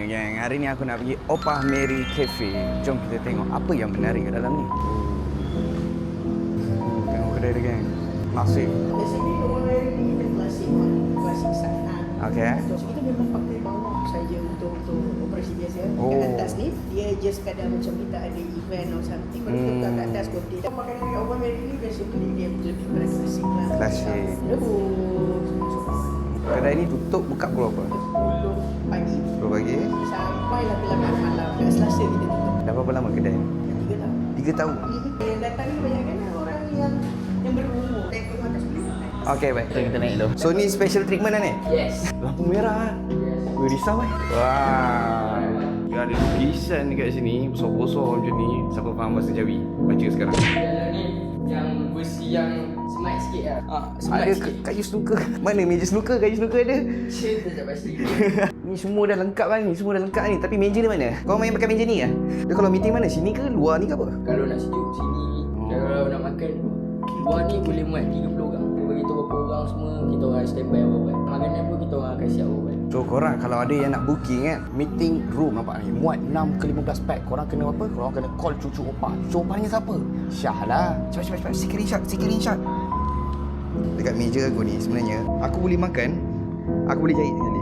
geng. Hari ni aku nak pergi Opah Mary Cafe. Jom kita tengok apa yang menarik kat dalam ni. Tengok kedai dia, geng. Klasik. Biasanya orang Mary ni kita klasik sana. Okey. So kita memang pakai bawah saja untuk operasi biasa. Oh. Kat atas ni dia just kadang macam kita ada event or something. Kalau kita buka kat atas birthday. Makanan dekat Opah Mary ni basically dia lebih pada klasik lah. Klasik. Rebus. Kedai ni tutup buka pukul berapa? 10 pagi 10 pagi. sampailah ke 8 malam. Kat Selasa kita tutup. Dah berapa lama kedai ni? 3 tahun. 3 tahun. Yang datang ni banyak kan orang yang berumur. Teknik atas beli. Okey, baik. Kita naik dulu. So ni special treatment lah ni? Yes. Lampu merah. Yes. Wih, risau Wah. Dia ada lukisan dekat sini, besar-besar macam ni. Siapa faham bahasa Jawi? Baca sekarang. Yang ni yang versi yang smart sikit lah. Smart Ada sikit. kayu snooker. Mana meja snooker? Kayu snooker ada. Cerita tak pasti. Ni semua dah lengkap kan ni. Semua dah lengkap ni. Tapi meja ni mana? Kau main pakai meja ni ke? Dia kalau meeting mana? Sini ke? Luar ni ke apa? Kalau nak sejuk sini. Kalau nak makan luar ni boleh muat 30 orang. Dia bagi tahu berapa orang semua, kita orang standby apa-apa. Makanan pun kita orang akan siap apa-apa. So korang kalau ada yang nak booking kan, meeting room nampak ni, muat 6 ke 15 pack. Korang kena apa? Korang kena call cucu Opah. Cucu Opah ni siapa? Syah lah. Cepat. Screenshot. Dekat meja aku ni sebenarnya, aku boleh makan, aku boleh jahit sekali.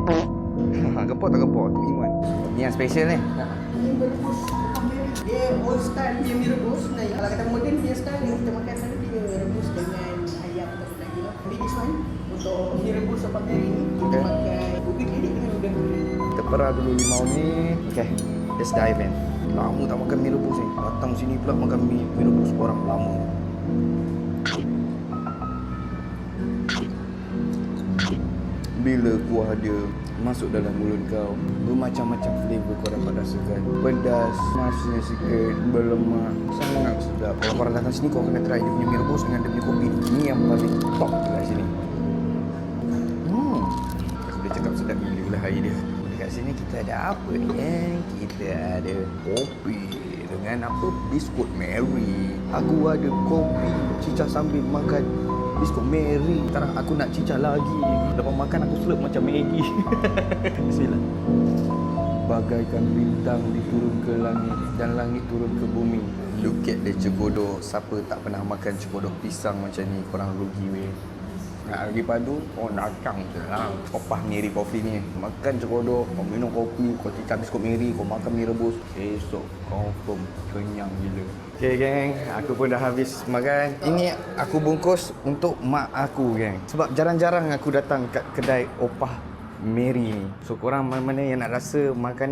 Gempor tak gempor? Tu Iman. Ni yang special ni. Ini berebus Opah Mary. Dia old style dia mi rebus. Nah, kalau kata moden punya style yang kita makan sana dia rebus dengan ayam atau lagi lah. Tapi this one untuk mi rebus Opah Mary ni kita pakai ubi klinik dengan udang kering. Kita perah dulu limau ni. Okay, let's dive in. Lama tak makan mie rebus ni. Datang sini pula makan mie rebus orang lama. Bila kuah dia masuk dalam mulut kau, bermacam-macam flavor kau dapat rasakan. Pedas, manisnya sikit, berlemak, sangat sedap. Kalau korang datang sini, kau kena try dia punya mie rebus dengan dia punya kopi. Ini yang paling top dekat sini. Aku boleh cakap sedap gila lah hari dia. Dekat sini kita ada apa ni? Kita ada kopi dengan apa? Biskut Mary. Aku ada kopi, cicah sambil makan biskut Mary. Sekarang aku nak cicah lagi. Lepas makan aku slurp macam Maggi. Bismillah. Bagaikan bintang diturun ke langit dan langit turun ke bumi. Look at the cekodoh. Siapa tak pernah makan cekodoh pisang macam ni? Korang rugi weh. Nak lagi padu, datang je lah. Opah Mary Coffee ni. Makan cekodoh, kau minum kopi, kau cicah biskut Mary, kau makan mie rebus. Esok confirm kenyang gila. Okay geng, aku pun dah habis makan. Ini aku bungkus untuk mak aku geng. Sebab jarang-jarang aku datang kat kedai Opah Mary ni. So korang mana-mana yang nak rasa makan